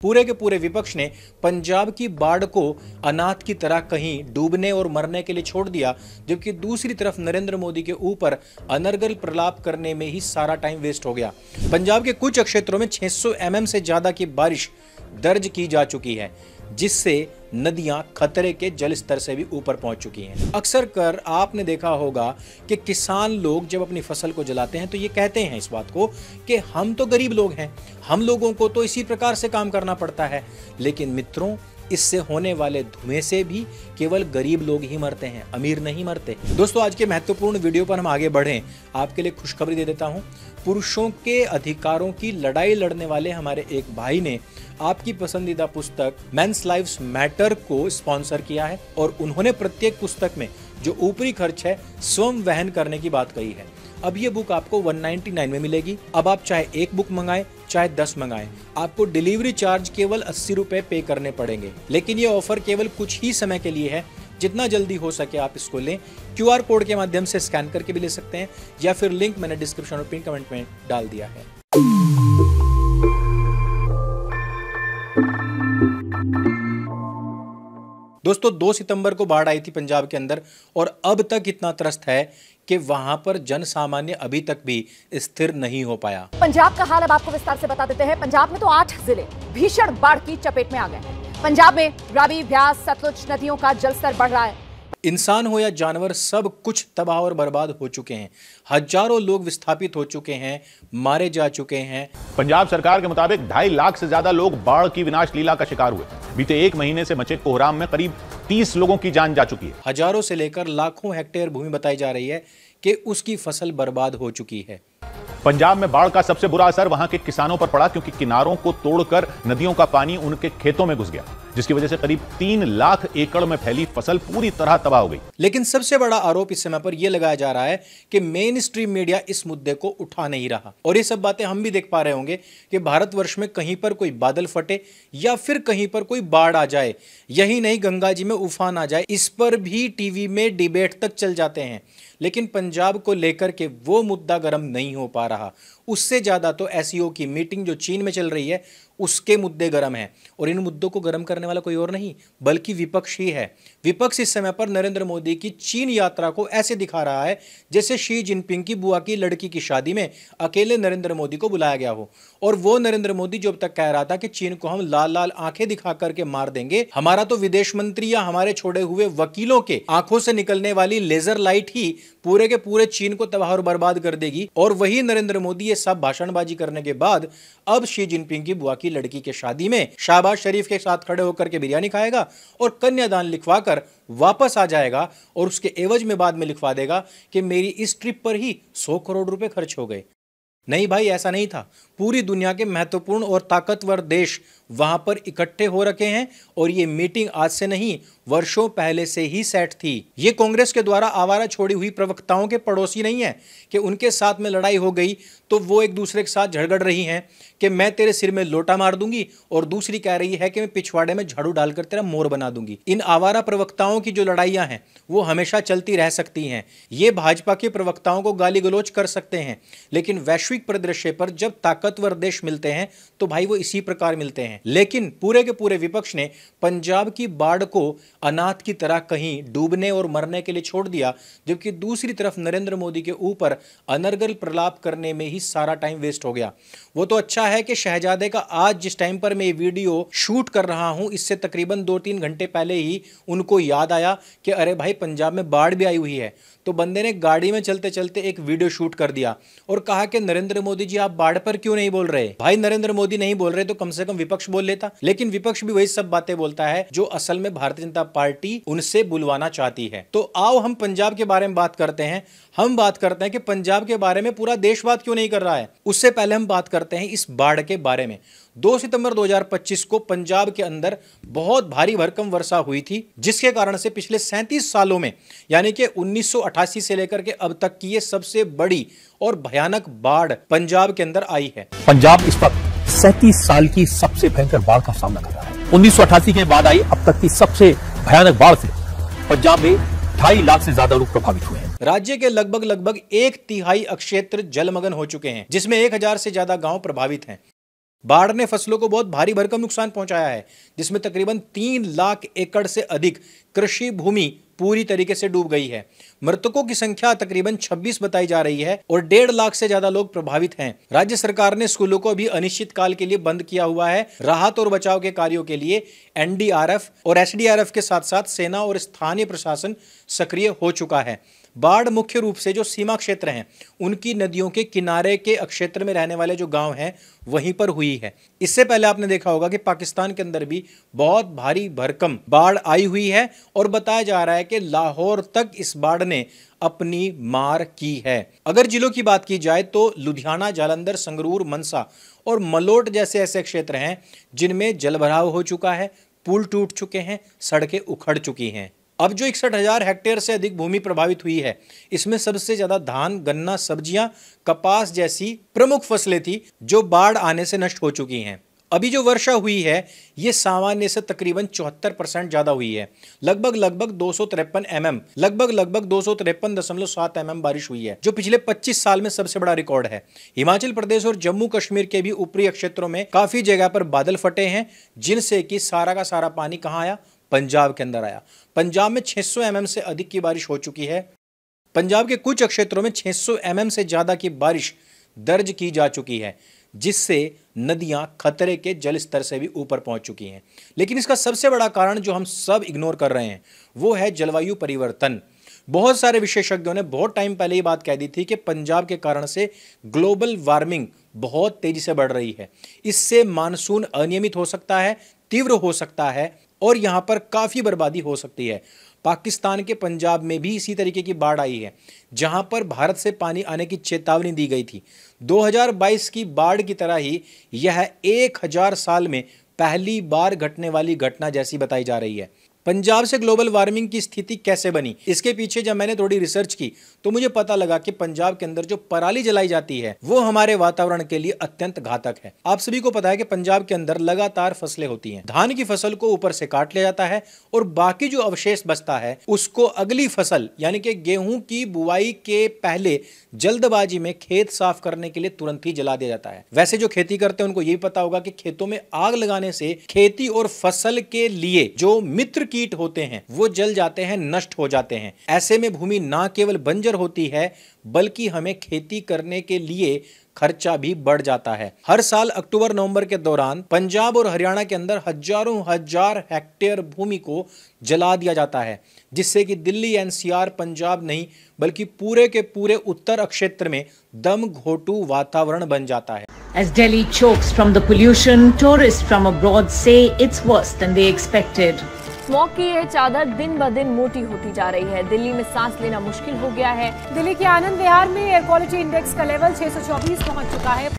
पूरे के पूरे विपक्ष ने पंजाब की बाढ़ को अनाथ की तरह कहीं डूबने और मरने के लिए छोड़ दिया, जबकि दूसरी तरफ नरेंद्र मोदी के ऊपर अनर्गल प्रलाप करने में ही सारा टाइम वेस्ट हो गया। पंजाब के कुछ क्षेत्रों में 600 mm से ज्यादा की बारिश दर्ज की जा चुकी है, जिससे नदियां खतरे के जल स्तर से भी ऊपर पहुंच चुकी हैं। अक्सर कर आपने देखा होगा कि किसान लोग जब अपनी फसल को जलाते हैं तो ये कहते हैं इस बात को कि हम तो गरीब लोग हैं, हम लोगों को तो इसी प्रकार से काम करना पड़ता है। लेकिन मित्रों, इससे होने वाले धुएं से भी केवल गरीब लोग ही मरते हैं, अमीर नहीं मरते। दोस्तों, आज के महत्वपूर्ण वीडियो पर हम आगे बढ़ें, आपके लिए खुशखबरी दे देता हूं। पुरुषों के अधिकारों की लड़ाई लड़ने वाले हमारे एक भाई ने आपकी पसंदीदा पुस्तक मेंस लाइव्स मैटर को स्पॉन्सर किया है और उन्होंने प्रत्येक पुस्तक में जो ऊपरी खर्च है स्वयं वहन करने की बात कही है। अब ये बुक आपको 199 में मिलेगी। अब आप चाहे एक बुक मंगाएं चाहे 10 मंगाएं, आपको डिलीवरी चार्ज केवल 80 रुपए पे करने पड़ेंगे। लेकिन ये ऑफर केवल कुछ ही समय के लिए है। जितना जल्दी हो सके आप इसको लें। QR कोड के माध्यम से स्कैन करके भी ले सकते हैं या फिर लिंक मैंने डिस्क्रिप्शन और पिन कमेंट में डाल दिया है। दोस्तों, 2 सितंबर को बाढ़ आई थी पंजाब के अंदर और अब तक इतना त्रस्त है कि वहां पर जन सामान्य अभी तक भी स्थिर नहीं हो पाया। पंजाब का हाल अब आपको विस्तार से बता देते हैं। पंजाब में तो 8 जिले भीषण बाढ़ की चपेट में आ गए हैं। पंजाब में रावी, ब्यास, सतलुज नदियों का जलस्तर बढ़ रहा है। इंसान हो या जानवर, सब कुछ तबाह और बर्बाद हो चुके हैं। हजारों लोग विस्थापित हो चुके हैं, मारे जा चुके हैं। पंजाब सरकार के मुताबिक 2.5 लाख से ज्यादा लोग बाढ़ की विनाश लीला का शिकार हुए। बीते 1 महीने से मचे कोहराम में करीब 30 लोगों की जान जा चुकी है। हजारों से लेकर लाखों हेक्टेयर भूमि बताई जा रही है कि उसकी फसल बर्बाद हो चुकी है। पंजाब में बाढ़ का सबसे बुरा असर वहां के किसानों पर पड़ा, क्योंकि किनारों को तोड़कर नदियों का पानी उनके खेतों में घुस गया, जिसकी वजह से करीब 3 लाख एकड़ में फैली फसल पूरी तरह तबाह हो गई। लेकिन सबसे बड़ा आरोप इस समय पर यह लगाया जा रहा है कि मेन स्ट्रीम मीडिया इस मुद्दे को उठा नहीं रहा। और ये सब बातें हम भी देख पा रहे होंगे कि भारतवर्ष में कहीं पर कोई बादल फटे या फिर कहीं पर कोई बाढ़ आ जाए, यही नहीं गंगा जी में उफान आ जाए, इस पर भी टीवी में डिबेट तक चल जाते हैं। लेकिन पंजाब को लेकर के वो मुद्दा गर्म नहीं हो पा रहा। उससे ज्यादा तो SCO की मीटिंग जो चीन में चल रही है उसके मुद्दे गर्म हैं। और इन मुद्दों को गर्म करने वाला कोई और नहीं बल्कि विपक्ष ही है। विपक्ष इस समय पर नरेंद्र मोदी की चीन यात्रा को ऐसे दिखा रहा है जैसे शी जिनपिंग की बुआ की लड़की की शादी में अकेले नरेंद्र मोदी को बुलाया गया हो। और वो नरेंद्र मोदी जो अब तक कह रहा था कि चीन को हम लाल लाल आंखें दिखा करके मार देंगे, हमारा तो विदेश मंत्री या हमारे छोड़े हुए वकीलों के आंखों से निकलने वाली लेजर लाइट ही पूरे के पूरे चीन को तबाह और बर्बाद कर देगी। और वही नरेंद्र मोदी ये सब भाषणबाजी करने के बाद अब शी जिनपिंग की बुआ की लड़की के शादी में शहबाज शरीफ के साथ खड़े होकर के बिरयानी खाएगा और कन्यादान लिखवा कर वापस आ जाएगा और उसके एवज में बाद में लिखवा देगा कि मेरी इस ट्रिप पर ही 100 करोड़ रुपए खर्च हो गए। नहीं भाई, ऐसा नहीं था। पूरी दुनिया के महत्वपूर्ण और ताकतवर देश वहां पर इकट्ठे हो रखे हैं और ये मीटिंग आज से नहीं, वर्षों पहले से ही सेट थी। ये कांग्रेस के द्वारा आवारा छोड़ी हुई प्रवक्ताओं के पड़ोसी नहीं है कि उनके साथ में लड़ाई हो गई तो वो एक दूसरे के साथ झगड़ रही हैं कि मैं तेरे सिर में लोटा मार दूंगी और दूसरी कह रही है कि मैं पिछवाड़े में झाड़ू डालकर तेरा मोर बना दूंगी। इन आवारा प्रवक्ताओं की जो लड़ाइयां हैं वो हमेशा चलती रह सकती हैं। ये भाजपा के प्रवक्ताओं को गाली गलौज कर सकते हैं, लेकिन वैश्विक परिदृश्य पर जब ताकतवर देश मिलते हैं तो भाई वो इसी प्रकार मिलते हैं। लेकिन पूरे के पूरे विपक्ष ने पंजाब की बाढ़ को अनाथ की तरह कहीं डूबने और मरने के लिए छोड़ दिया, जबकि दूसरी तरफ नरेंद्र मोदी के ऊपर अनर्गल प्रलाप करने में ही सारा टाइम वेस्ट हो गया। वो तो अच्छा है कि शहजादे का आज जिस टाइम पर मैं ये वीडियो शूट कर रहा हूं, इससे तकरीबन 2-3 घंटे पहले ही उनको याद आया कि अरे भाई पंजाब में बाढ़ भी आई हुई है। तो बंदे ने गाड़ी में चलते चलते एक वीडियो शूट कर दिया और कहा कि नरेंद्र मोदी जी आप बाढ़ पर क्यों नहीं बोल रहे। भाई नरेंद्र मोदी नहीं बोल रहे तो कम से कम विपक्ष बोल लेता। लेकिन विपक्ष भी वही सब बातें बोलता है जो असल में भारतीय जनता पार्टी उनसे बुलवाना चाहती है। तो आओ हम पंजाब के बारे में बात करते हैं। हम बात करते हैं कि पंजाब के बारे में पूरा देश बात क्यों नहीं कर रहा है। उससे पहले हम बात करते हैं इस बाढ़ के बारे में। 2 सितंबर 2025 को पंजाब के अंदर बहुत भारी भरकम वर्षा हुई थी, जिसके कारण से पिछले 37 सालों में यानी कि 1988 से लेकर के अब तक की ये सबसे बड़ी और भयानक बाढ़ पंजाब के अंदर आई है। पंजाब इस वक्त 37 साल की सबसे भयंकर बाढ़ का सामना कर रहा है। 1988 के बाद आई अब तक की सबसे भयानक बाढ़ से पंजाब में 2.5 लाख से ज्यादा लोग प्रभावित हुए हैं। राज्य के लगभग 1/3 क्षेत्र जलमग्न हो चुके हैं, जिसमें 1000 से ज्यादा गांव प्रभावित हैं। बाढ़ ने फसलों को बहुत भारी भरकम नुकसान पहुंचाया है, जिसमें तकरीबन 3 लाख एकड़ से अधिक कृषि भूमि पूरी तरीके से डूब गई है। मृतकों की संख्या तकरीबन 26 बताई जा रही है और 1.5 लाख से ज्यादा लोग प्रभावित हैं। राज्य सरकार ने स्कूलों को भी अनिश्चित काल के लिए बंद किया हुआ है। राहत और बचाव के कार्यों के लिए एनडीआरएफ और एसडीआरएफ के साथ साथ सेना और स्थानीय प्रशासन सक्रिय हो चुका है। बाढ़ मुख्य रूप से जो सीमा क्षेत्र हैं, उनकी नदियों के किनारे के क्षेत्र में रहने वाले जो गांव हैं, वहीं पर हुई है। इससे पहले आपने देखा होगा कि पाकिस्तान के अंदर भी बहुत भारी भरकम बाढ़ आई हुई है और बताया जा रहा है कि लाहौर तक इस बाढ़ ने अपनी मार की है। अगर जिलों की बात की जाए तो लुधियाना, जालंधर, संगरूर, मनसा और मलोट जैसे ऐसे क्षेत्र हैं जिनमें जलभराव हो चुका है, पुल टूट चुके हैं, सड़कें उखड़ चुकी हैं। अब जो 61,000 हेक्टेयर से अधिक भूमि प्रभावित हुई है, इसमें सबसे ज्यादा धान, गन्ना, सब्जियां, कपास जैसी प्रमुख फसलें थी जो बाढ़ आने से नष्ट हो चुकी हैं। अभी जो वर्षा हुई है ये सामान्य से तकरीबन 74% ज्यादा हुई है। लगभग 253 mm, लगभग 253.7 mm बारिश हुई है, जो पिछले 25 साल में सबसे बड़ा रिकॉर्ड है। हिमाचल प्रदेश और जम्मू कश्मीर के भी ऊपरी क्षेत्रों में काफी जगह पर बादल फटे हैं, जिनसे कि सारा का सारा पानी कहां आया? पंजाब के अंदर आया। पंजाब में 600 mm से अधिक की बारिश हो चुकी है। पंजाब के कुछ क्षेत्रों में 600 mm से ज्यादा की बारिश दर्ज की जा चुकी है, जिससे नदियां खतरे के जल स्तर से भी ऊपर पहुंच चुकी हैं। लेकिन इसका सबसे बड़ा कारण जो हम सब इग्नोर कर रहे हैं वो है जलवायु परिवर्तन। बहुत सारे विशेषज्ञों ने बहुत टाइम पहले ये बात कह दी थी कि पंजाब के कारण से ग्लोबल वार्मिंग बहुत तेजी से बढ़ रही है। इससे मानसून अनियमित हो सकता है, तीव्र हो सकता है और यहां पर काफी बर्बादी हो सकती है। पाकिस्तान के पंजाब में भी इसी तरीके की बाढ़ आई है, जहां पर भारत से पानी आने की चेतावनी दी गई थी। 2022 की बाढ़ की तरह ही यह 1000 साल में पहली बार घटने वाली घटना जैसी बताई जा रही है। पंजाब से ग्लोबल वार्मिंग की स्थिति कैसे बनी, इसके पीछे जब मैंने थोड़ी रिसर्च की तो मुझे पता लगा कि पंजाब के अंदर जो पराली जलाई जाती है वो हमारे वातावरण के लिए अत्यंत घातक है। आप सभी को पता है कि पंजाब के अंदर लगातार फसलें होती हैं। धान की फसल को ऊपर से काट लिया जाता है और बाकी जो अवशेष बचता है उसको अगली फसल यानी कि गेहूं की बुआई के पहले जल्दबाजी में खेत साफ करने के लिए तुरंत ही जला दिया जाता है। वैसे जो खेती करते हैं उनको यही पता होगा कि खेतों में आग लगाने से खेती और फसल के लिए जो मित्र कीट होते हैं वो जल जाते हैं, नष्ट हो जाते हैं। ऐसे में भूमि ना केवल बंजर होती है बल्कि हमें खेती करने के लिए खर्चा भी बढ़ जाता है। हर साल अक्टूबर-नवंबर के दौरान पंजाब और हरियाणा के अंदर हजारों हजार हेक्टेयर भूमि को जला दिया जाता है, जिससे कि दिल्ली एनसीआर पंजाब नहीं बल्कि पूरे के पूरे उत्तर क्षेत्र में दम घोटू वातावरण बन जाता है। As Delhi chokes from the pollution, tourists from abroad say it's worse than they expected. Smog की यह चादर दिन ब दिन मोटी होती जा रही है। दिल्ली में सांस लेना मुश्किल हो गया है। दिल्ली के आनंद विहार में एयर क्वालिटी इंडेक्स का लेवल 624 पहुंच चुका है।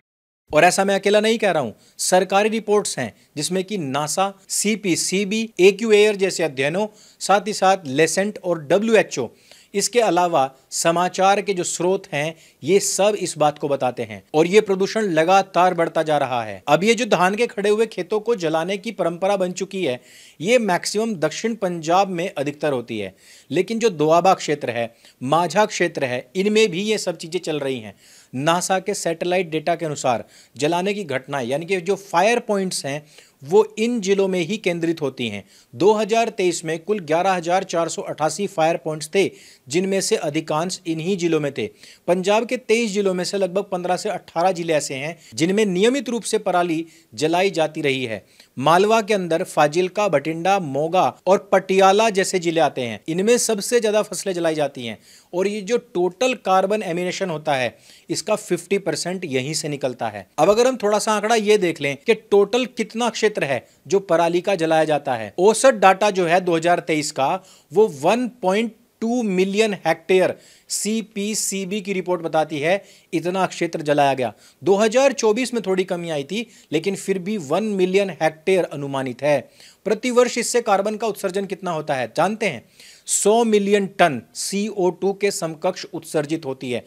और ऐसा मैं अकेला नहीं कह रहा हूं, सरकारी रिपोर्ट्स हैं जिसमें कि नासा, सीपीसीबी, एक्यूएयर जैसे अध्ययनों, साथ ही साथ लेसेंट और WHO, इसके अलावा समाचार के जो स्रोत हैं ये सब इस बात को बताते हैं। और ये प्रदूषण लगातार बढ़ता जा रहा है। अब ये जो धान के खड़े हुए खेतों को जलाने की परंपरा बन चुकी है ये मैक्सिमम दक्षिण पंजाब में अधिकतर होती है, लेकिन जो दोआबा क्षेत्र है, माझा क्षेत्र है, इनमें भी ये सब चीजें चल रही हैं। नासा के सैटेलाइट डेटा के अनुसार जलाने की घटनाएं यानी कि जो फायर पॉइंट्स हैं वो इन जिलों में ही केंद्रित होती हैं। 2023 में कुल 11,488 फायर पॉइंट्स थे, जिनमें से अधिकांश इन्हीं जिलों में थे। पंजाब के 23 जिलों में से लगभग 15 से 18 जिले ऐसे हैं जिनमें नियमित रूप से पराली जलाई जाती रही है। मालवा के अंदर फाजिल्का, बठिंडा, मोगा और पटियाला जैसे जिले आते हैं। इनमें सबसे ज्यादा फसलें जलाई जाती हैं और ये जो टोटल कार्बन एमिनेशन होता है इसका 50% यहीं से निकलता है। अब अगर हम थोड़ा सा आंकड़ा ये देख लें कि टोटल कितना क्षेत्र है जो पराली का जलाया जाता है, औसत डाटा जो है 2023 का वो 1.2 मिलियन हेक्टेयर सीपीसीबी की रिपोर्ट बताती है इतना क्षेत्र जलाया गया। 2024 में थोड़ी कमी आई थी लेकिन फिर भी 1 मिलियन हेक्टेयर अनुमानित है। प्रतिवर्ष इससे कार्बन का उत्सर्जन कितना होता है जानते हैं? 100 मिलियन टन CO2 के समकक्ष उत्सर्जित होती है।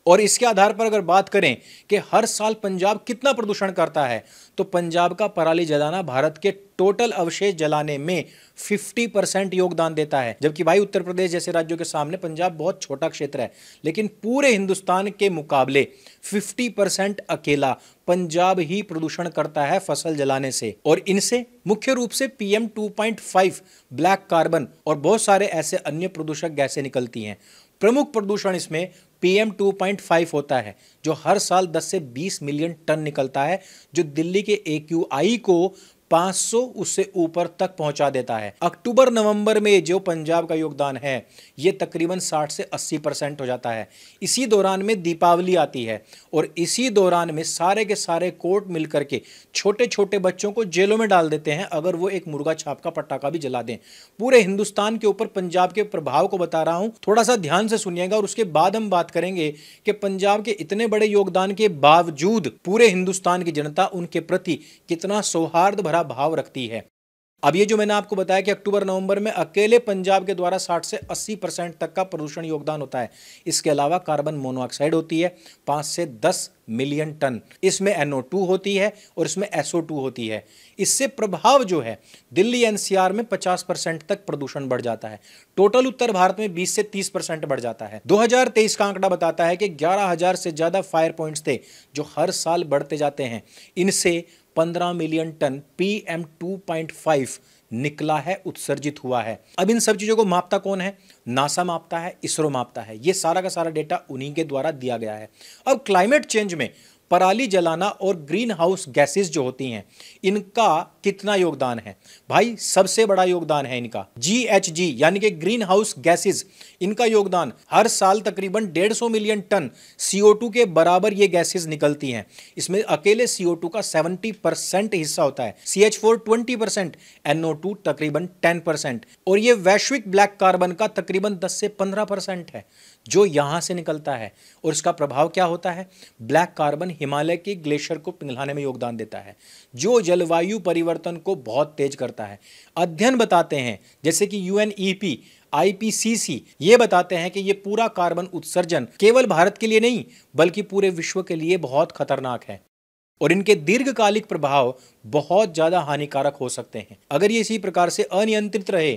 और इसके आधार पर अगर बात करें कि हर साल पंजाब कितना प्रदूषण करता है, तो पंजाब का पराली जलाना भारत के टोटल अवशेष जलाने में 50% योगदान देता है। जबकि भाई उत्तर प्रदेश जैसे राज्यों के सामने पंजाब बहुत छोटा क्षेत्र है, लेकिन पूरे हिंदुस्तान के मुकाबले 50% अकेला पंजाब ही प्रदूषण करता है फसल जलाने से। और इनसे मुख्य रूप से PM 2.5 ब्लैक कार्बन और बहुत सारे ऐसे अन्य प्रदूषक गैसें निकलती हैं। प्रमुख प्रदूषण इसमें PM 2.5 होता है, जो हर साल 10 से 20 मिलियन टन निकलता है, जो दिल्ली के AQI को 500 उससे ऊपर तक पहुंचा देता है। अक्टूबर नवंबर में जो पंजाब का योगदान है ये तकरीबन 60 से 80% हो जाता है। इसी दौरान में दीपावली आती है और इसी दौरान में सारे के सारे कोर्ट मिलकर के छोटे छोटे बच्चों को जेलों में डाल देते हैं अगर वो एक मुर्गा छाप का पटाखा भी जला दें। पूरे हिंदुस्तान के ऊपर पंजाब के प्रभाव को बता रहा हूं, थोड़ा सा ध्यान से सुनिएगा और उसके बाद हम बात करेंगे कि पंजाब के इतने बड़े योगदान के बावजूद पूरे हिंदुस्तान की जनता उनके प्रति कितना सौहार्द भरा भाव रखती है। अब ये जो मैंने आपको बताया कि अक्टूबर नवंबर में अकेले पंजाब के द्वारा 60 से 80% तक का प्रदूषण योगदान होता है। इसके अलावा कार्बन मोनोऑक्साइड होती है 5 से 10 मिलियन टन, इसमें NO2 होती है और इसमें SO2 होती है। इससे प्रभाव जो है दिल्ली NCR में 50% तक प्रदूषण बढ़ जाता है। टोटल उत्तर भारत में 20 से 30% बढ़ जाता है। 2023 का आंकड़ा बताता है कि 11,000 से ज्यादा फायर पॉइंट्स थे जो हर साल बढ़ते जाते हैं। इनसे 15 मिलियन टन PM 2.5 निकला है, उत्सर्जित हुआ है। अब इन सब चीजों को मापता कौन है? नासा मापता है, इसरो मापता है। ये सारा का सारा डेटा उन्हीं के द्वारा दिया गया है। अब क्लाइमेट चेंज में पराली जलाना और ग्रीन हाउस गैसेस जो होती हैं इनका कितना योगदान है? भाई सबसे बड़ा योगदान है इनका GHG यानी कि ग्रीन हाउस गैसेस। इनका योगदान हर साल तकरीबन 150 मिलियन टन CO2 के बराबर ये गैसेस निकलती हैं। इसमें अकेले CO2 का 70% हिस्सा होता है, CH4 20%, NO2 तकरीबन 10% और ये वैश्विक ब्लैक कार्बन का तकरीबन 10 से 15% है जो यहां से निकलता है। और इसका प्रभाव क्या होता है? ब्लैक कार्बन हिमालय के ग्लेशियर को पिघलाने में योगदान देता है, जो जलवायु परिवर्तन को बहुत तेज करता है। अध्ययन बताते हैं जैसे कि UNEP, IPCC ये बताते हैं कि ये पूरा कार्बन उत्सर्जन केवल भारत के लिए नहीं बल्कि पूरे विश्व के लिए बहुत खतरनाक है और इनके दीर्घकालिक प्रभाव बहुत ज्यादा हानिकारक हो सकते हैं। अगर ये इसी प्रकार से अनियंत्रित रहे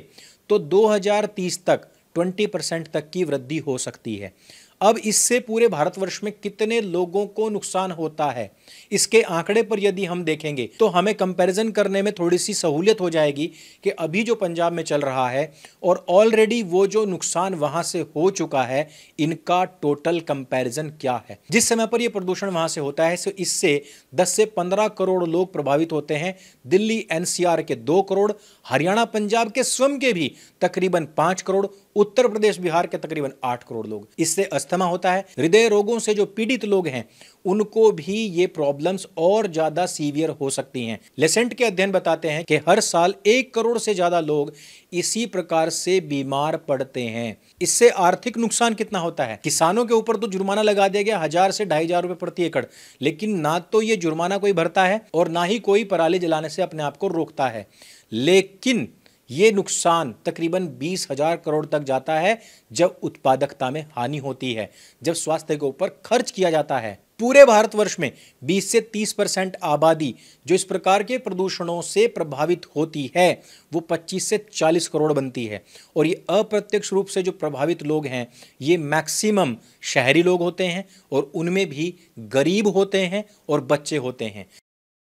तो 2030 तक 20% तक की वृद्धि हो सकती है। अब इससे पूरे भारतवर्ष में कितने लोगों को नुकसान होता है, इसके आंकड़े पर यदि हम देखेंगे तो हमें कंपैरिजन करने में थोड़ी सी सहूलियत हो जाएगी कि अभी जो पंजाब में चल रहा है और ऑलरेडी वो जो नुकसान वहां से हो चुका है, इनका टोटल कंपैरिजन क्या है। जिस समय पर यह प्रदूषण वहां से होता है इससे 10 से 15 करोड़ लोग प्रभावित होते हैं। दिल्ली NCR के 2 करोड़, हरियाणा पंजाब के स्वयं के भी तकरीबन 5 करोड़, उत्तर प्रदेश बिहार के तकरीबन 8 करोड़ लोग। इससे अस्थमा होता है। हृदय रोगों से जो पीड़ित लोग हैं उनको भी ये प्रॉब्लम्स और ज्यादा सीवियर हो सकती हैं। लेसेंट के अध्ययन बताते हैं कि हर साल 1 करोड़ से ज्यादा लोग इसी प्रकार से बीमार पड़ते हैं। इससे आर्थिक नुकसान कितना होता है? किसानों के ऊपर तो जुर्माना लगा दिया गया 1000 से 2500 रुपए प्रति एकड़, लेकिन ना तो ये जुर्माना कोई भरता है और ना ही कोई पराली जलाने से अपने आप को रोकता है। लेकिन ये नुकसान तकरीबन 20,000 करोड़ तक जाता है जब उत्पादकता में हानि होती है, जब स्वास्थ्य के ऊपर खर्च किया जाता है। पूरे भारतवर्ष में 20 से 30% आबादी जो इस प्रकार के प्रदूषणों से प्रभावित होती है वो 25 से 40 करोड़ बनती है। और ये अप्रत्यक्ष रूप से जो प्रभावित लोग हैं ये मैक्सिमम शहरी लोग होते हैं और उनमें भी गरीब होते हैं और बच्चे होते हैं।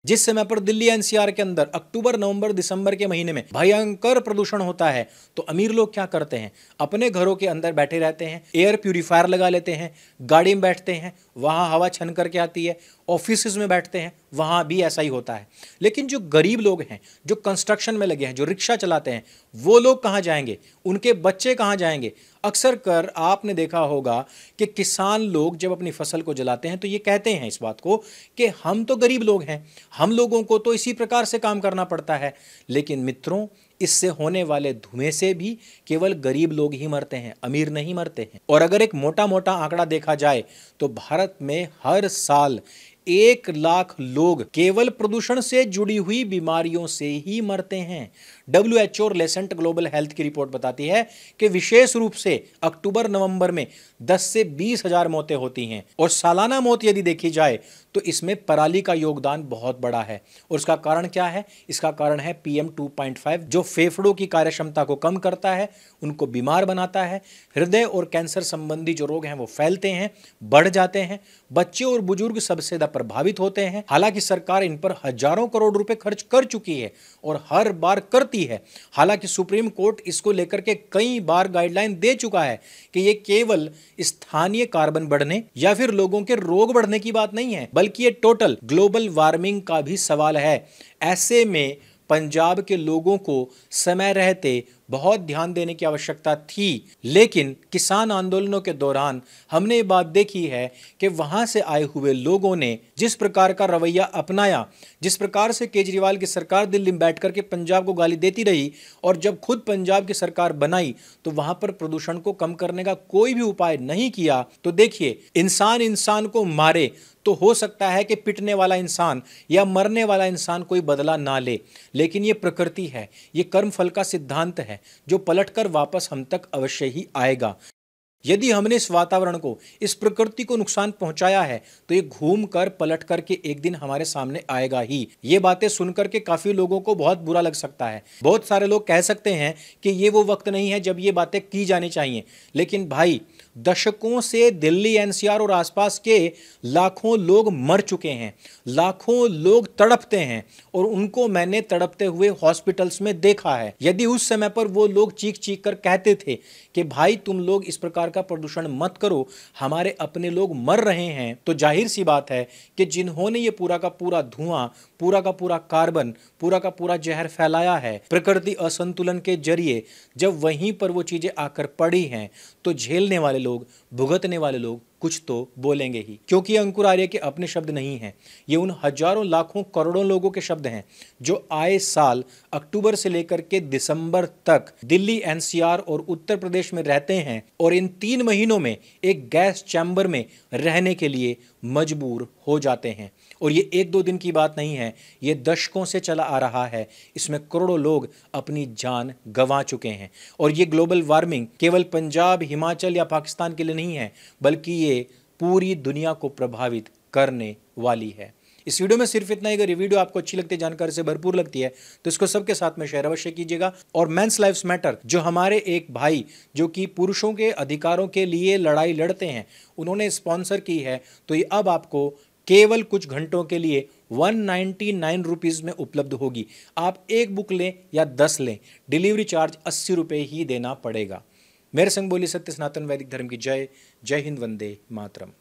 जिस समय पर दिल्ली NCR के अंदर अक्टूबर नवंबर दिसंबर के महीने में भयंकर प्रदूषण होता है तो अमीर लोग क्या करते हैं? अपने घरों के अंदर बैठे रहते हैं, एयर प्यूरिफायर लगा लेते हैं, गाड़ी में बैठते हैं, वहां हवा छन करके आती है, ऑफिस में बैठते हैं, वहां भी ऐसा ही होता है। लेकिन जो गरीब लोग हैं, जो कंस्ट्रक्शन में लगे हैं, जो रिक्शा चलाते हैं, वो लोग कहां जाएंगे? उनके बच्चे कहां जाएंगे? अक्सर कर आपने देखा होगा कि किसान लोग जब अपनी फसल को जलाते हैं तो ये कहते हैं इस बात को कि हम तो गरीब लोग हैं, हम लोगों को तो इसी प्रकार से काम करना पड़ता है। लेकिन मित्रों, इससे होने वाले धुएं से भी केवल गरीब लोग ही मरते हैं, अमीर नहीं मरते हैं। और अगर एक मोटा मोटा आंकड़ा देखा जाए तो भारत में हर साल 1 लाख लोग केवल प्रदूषण से जुड़ी हुई बीमारियों से ही मरते हैं। WHO और लेसेंट ग्लोबल हेल्थ की रिपोर्ट बताती है कि विशेष रूप से अक्टूबर-नवंबर में 10 से 20 हजार मौतें होती हैं और सालाना मौत यदि देखी जाए तो इसमें पराली का योगदान बहुत बड़ा है। और इसका कारण क्या है? इसका कारण है PM 2.5 जो फेफड़ों की कार्यक्षमता को कम करता है, उनको बीमार बनाता है, हृदय और कैंसर संबंधी जो रोग हैं वो फैलते हैं, बढ़ जाते हैं, बच्चे और बुजुर्ग सबसे ज्यादा प्रभावित होते हैं। हालांकि सरकार इन पर हजारों करोड़ रुपए खर्च कर चुकी है और हर बार करती है। हालांकि सुप्रीम कोर्ट इसको लेकर के कई बार गाइडलाइन दे चुका है कि ये केवल स्थानीय कार्बन बढ़ने या फिर लोगों के रोग बढ़ने की बात नहीं है, बल्कि ये टोटल ग्लोबल वार्मिंग का भी सवाल है। ऐसे में पंजाब के लोगों को समय रहते बहुत ध्यान देने की आवश्यकता थी, लेकिन किसान आंदोलनों के दौरान हमने ये बात देखी है कि वहां से आए हुए लोगों ने जिस प्रकार का रवैया अपनाया, जिस प्रकार से केजरीवाल की सरकार दिल्ली में बैठ करके पंजाब को गाली देती रही और जब खुद पंजाब की सरकार बनाई तो वहां पर प्रदूषण को कम करने का कोई भी उपाय नहीं किया। तो देखिए, इंसान इंसान को मारे तो हो सकता है कि पिटने वाला इंसान या मरने वाला इंसान कोई बदला ना ले, लेकिन ये प्रकृति है, ये कर्मफल का सिद्धांत है जो पलटकर वापस हम तक अवश्य ही आएगा। यदि हमने इस वातावरण को, इस प्रकृति को नुकसान पहुंचाया है तो ये घूम कर पलट करके एक दिन हमारे सामने आएगा ही। ये बातें सुनकर के काफी लोगों को बहुत बुरा लग सकता है। बहुत सारे लोग कह सकते हैं कि ये वो वक्त नहीं है जब ये बातें की जानी चाहिए, लेकिन भाई दशकों से दिल्ली NCR और आसपास के लाखों लोग मर चुके हैं, लाखों लोग तड़पते हैं और उनको मैंने तड़पते हुए हॉस्पिटल्स में देखा है। यदि उस समय पर वो लोग चीख चीख कर कहते थे कि भाई तुम लोग इस प्रकार का प्रदूषण मत करो, हमारे अपने लोग मर रहे हैं, तो जाहिर सी बात है कि जिन्होंने ये पूरा का पूरा धुआं, पूरा का पूरा कार्बन, पूरा का पूरा जहर फैलाया है प्रकृति असंतुलन के जरिए, जब वहीं पर वो चीजें आकर पड़ी हैं तो झेलने वाले लोग, भुगतने वाले लोग कुछ तो बोलेंगे ही, क्योंकि ये अंकुर आर्य के अपने शब्द नहीं हैं। ये उन हजारों लाखों करोड़ों लोगों के शब्द हैं जो आए साल अक्टूबर से लेकर के दिसंबर तक दिल्ली NCR और उत्तर प्रदेश में रहते हैं और इन 3 महीनों में एक गैस चैम्बर में रहने के लिए मजबूर हो जाते हैं। और ये 1-2 दिन की बात नहीं है, ये दशकों से चला आ रहा है। इसमें करोड़ों लोग अपनी जान गंवा चुके हैं और ये ग्लोबल वार्मिंग केवल पंजाब, हिमाचल या पाकिस्तान के लिए नहीं है, बल्कि ये पूरी दुनिया को प्रभावित करने वाली है। इस वीडियो में सिर्फ इतना ही। अगर ये वीडियो आपको अच्छी लगती है, जानकारी से भरपूर लगती है, तो इसको सबके साथ में शेयर अवश्य कीजिएगा। और मेंस लाइव्स मैटर जो हमारे एक भाई जो कि पुरुषों के अधिकारों के लिए लड़ाई लड़ते हैं, उन्होंने स्पॉन्सर की है, तो ये अब आपको केवल कुछ घंटों के लिए 199 रुपीज़ में उपलब्ध होगी। आप एक बुक लें या 10 लें, डिलीवरी चार्ज 80 रुपये ही देना पड़ेगा। मेरे संग बोली सत्य सनातन वैदिक धर्म की जय। जय हिंद, वंदे मातरम।